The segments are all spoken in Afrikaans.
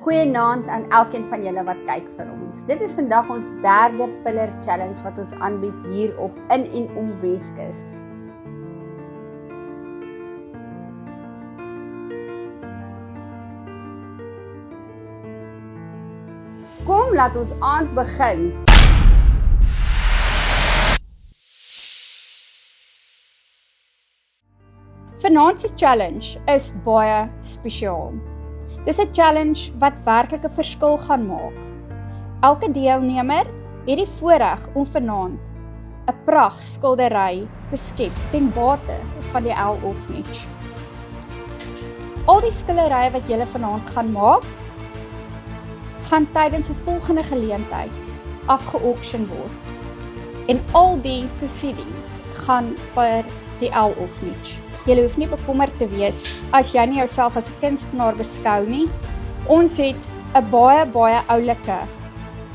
Goeienaand aan elkeen van julle wat kyk vir ons. Dit is vandag ons derde Pillar Challenge wat ons aanbied hier op in en om Weskus. Kom, laat ons aand begin. Vanaand se challenge is baie spesiaal. Dis 'n challenge wat werklik 'n verskil gaan maak. Elke deelnemer het die voorreg om vanaand 'n pragtskildery te skep ten bate van die L Orphanage. Al die skilderye wat julle vanaand gaan maak, gaan tydens 'n volgende geleentheid afge-auction word. En al die proceedings gaan vir die L Orphanage. Jy hoef nie bekommerd te wees as jy nie jouself as 'n kunstenaar beskou nie. Ons het 'n baie oulike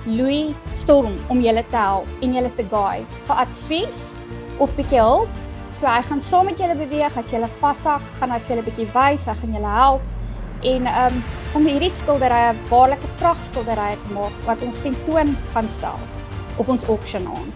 Louis Storm om julle te help en julle te guide vir advies of bietjie hulp. So hy gaan saam met julle beweeg, as julle vashak, gaan hy vir julle bietjie wys, hy gaan julle help. En om hierdie skilderye waarlike pragtskilderye te maak wat ons tentoon gaan stel op ons auction aand.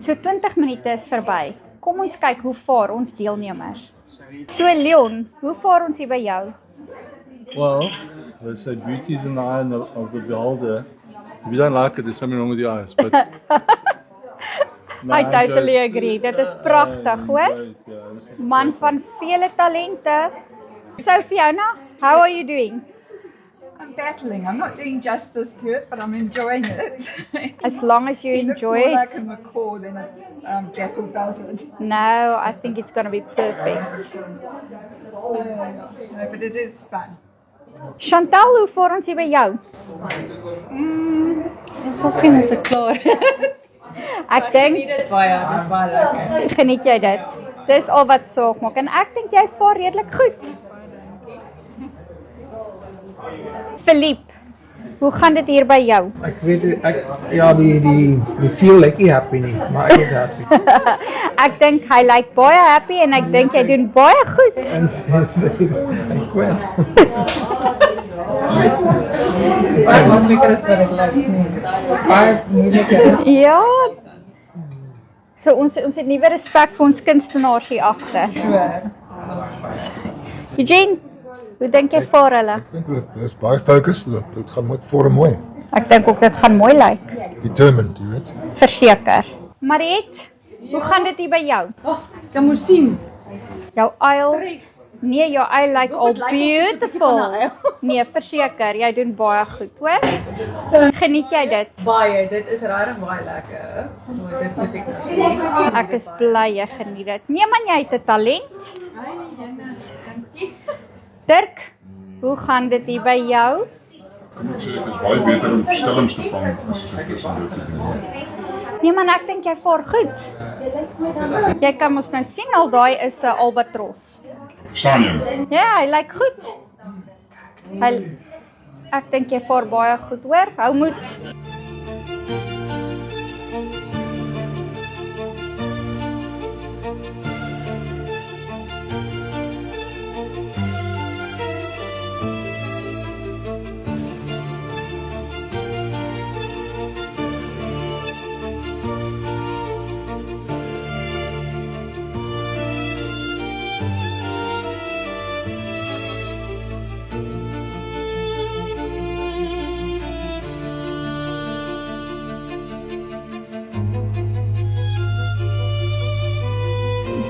So 20 minute is verby. Kom ons kyk hoe vaar ons deelnemers. So Leon, hoe vaar ons hier by jou? Well, they say beauty is in the eye of the beholder. If you don't like it, there's something wrong with your eyes. But I totally agree. Dit is pragtig, hoor? Man van vele talente. So Fiona, how are you doing? I'm battling. I'm not doing justice to it, but I'm enjoying it. As long as you enjoy it. It it. looks more like a macaw than a jackal does it. No, I think it's going to be perfect. No, but it is fun. Chantal, hoe vaar ons hier by jou? Ons sal sien as ek klaar is. Ek dink dit baie lekker. Geniet jy dit? Dis al wat saak maak en ek dink jy vaar redelik goed. Philippe, hoe gaan dit hier by jou? Ek weet die feel like nie happy nie, maar ek is happy. Ek dink hy lyk baie happy en ek dink jy doen baie goed. En ek wel. Baie lekker is wat ek lyk nie. Baie moeilik. Ja. So ons het nuwe respek vir ons kunstenaars hier agter. Eugene, hoe dink jy vir hulle? Ek dink dit is baie fokus, dit gaan mooi. Ek dink ook dit gaan mooi lyk. Determined, jy weet. Verseker. Mariet, hoe gaan dit hier by jou? Kan mos sien. Jou uil? Nee, jou uil lyk al beautiful. Nee, verseker, jy doen baie goed, hoor? Geniet jy dit? Baie, dit is regtig baie lekker. Dit moet ek sê. Ek is bly jy geniet dit. Nee man, jy het 'n talent. Dirk, hoe gaan dit hier by jou? Ek moet sê, dit is baie beter om verstellings te vang as dit is om dit te doen. Nee man, ek dink jy vaar goed. Jy kan mos nou sien al daai is 'n albatros. Verstaan jy? Ja, hy lyk goed. Ek dink jy vaar baie goed, hoor? Hou moed.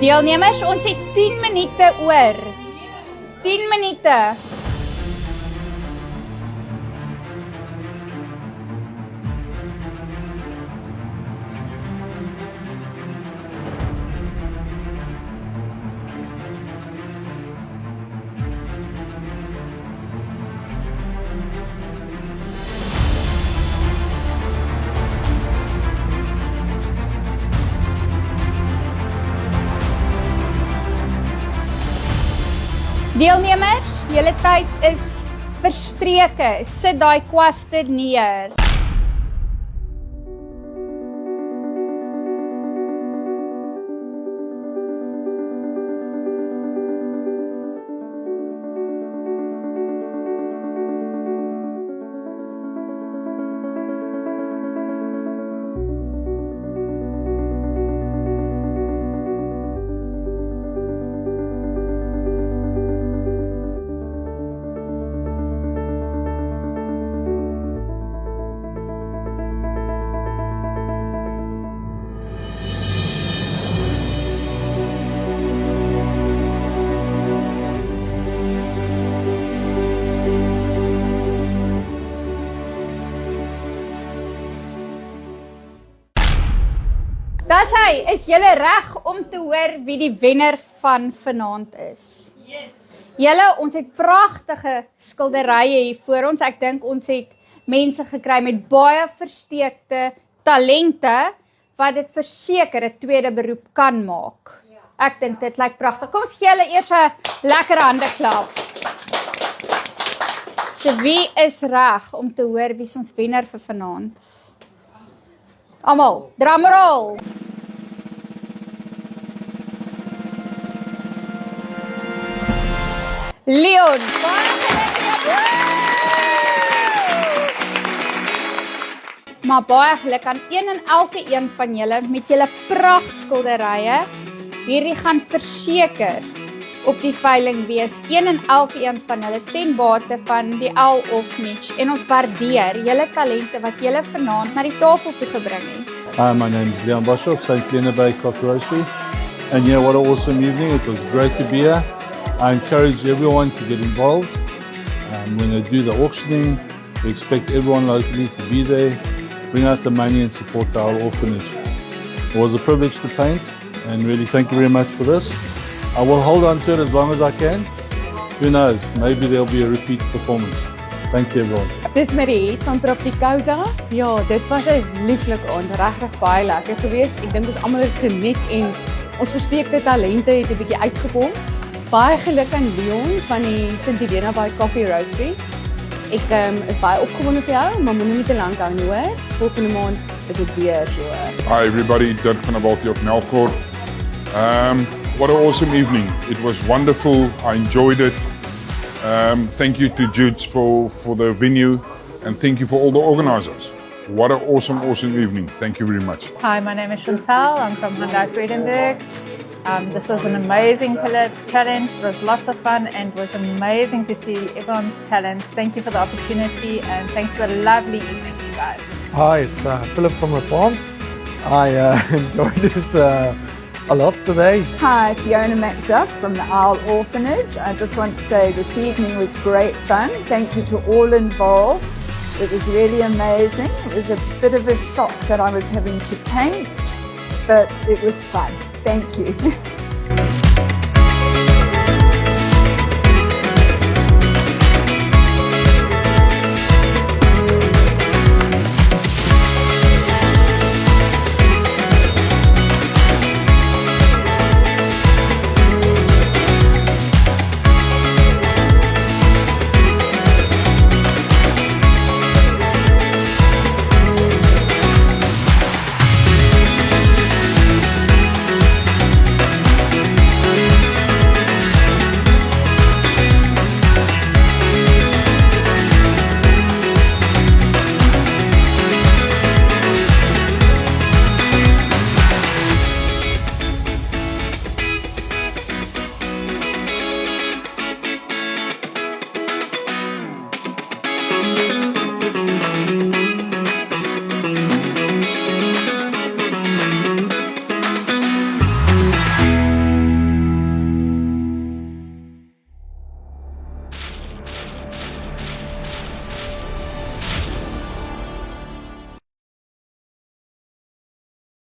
Deelnemers, ons het 10 minute oor. 10 minute. Deelnemers, julle tyd is verstreke. Sit daai kwaste neer. Dis hy, is julle reg om te hoor wie die wenner van vanaand is? Yes. Julle, ons het pragtige skilderye hier voor ons. Ek dink ons het mense gekry met baie versteekte talente wat dit verseker 'n tweede beroep kan maak. Ek dink dit lyk pragtig. Kom ons gee hulle eers 'n lekker hande klap. So wie is reg om te hoor wie is ons wenner vir vanaand? Almal, drumroll. Leon. Maar baie geluk aan een en elke een van julle met julle prachtskilderye. Hierdie gaan verseker op die veiling wees. Een en elke een van hulle ten bate van die Owl Orphanage. En ons waardeer julle talente wat julle vanaand na die tafel toe gebring het. Hi, my name is Leon Boshoff of St. Helena Bay Coffee Roastery. And yeah, what an awesome evening. It was great to be here. I encourage everyone to get involved. When they do the auctioning, we expect everyone locally to be there, bring out the money and support our orphanage. It was a privilege to paint and really thank you very much for this. I will hold on to it as long as I can. Who knows, maybe there'll be a repeat performance. Thank you everyone. Dis Marie van Tropicausa. Ja, dit was 'n lieflike aand, regtig baie lekker geweest. Ek dink ons almal het geniet en ons versteekte talente het 'n bietjie uitgekom. Baie geluk aan Leon van die St. Helena Bay Coffee Roastery. Ek is baie opgewonde vir jou, maar moenie te lank hou nie, hoor. Volgende maand is dit weer so. Hi everybody, Dirk van der Walt op Melkort. What an awesome evening. It was wonderful. I enjoyed it. Thank you to Judes for the venue and thank you for all the organizers. What an awesome evening. Thank you very much. Hi, my name is Chantal. I'm from Hyundai Vredenburg. This was an amazing challenge. It was lots of fun and it was amazing to see everyone's talents. Thank you for the opportunity and thanks for a lovely evening, you guys. Hi, it's Philip from Rapans. I enjoyed this a lot today. Hi, Fiona McDuff from the Owl Orphanage. I just want to say this evening was great fun. Thank you to all involved. It was really amazing. It was a bit of a shock that I was having to paint, but it was fun. Thank you.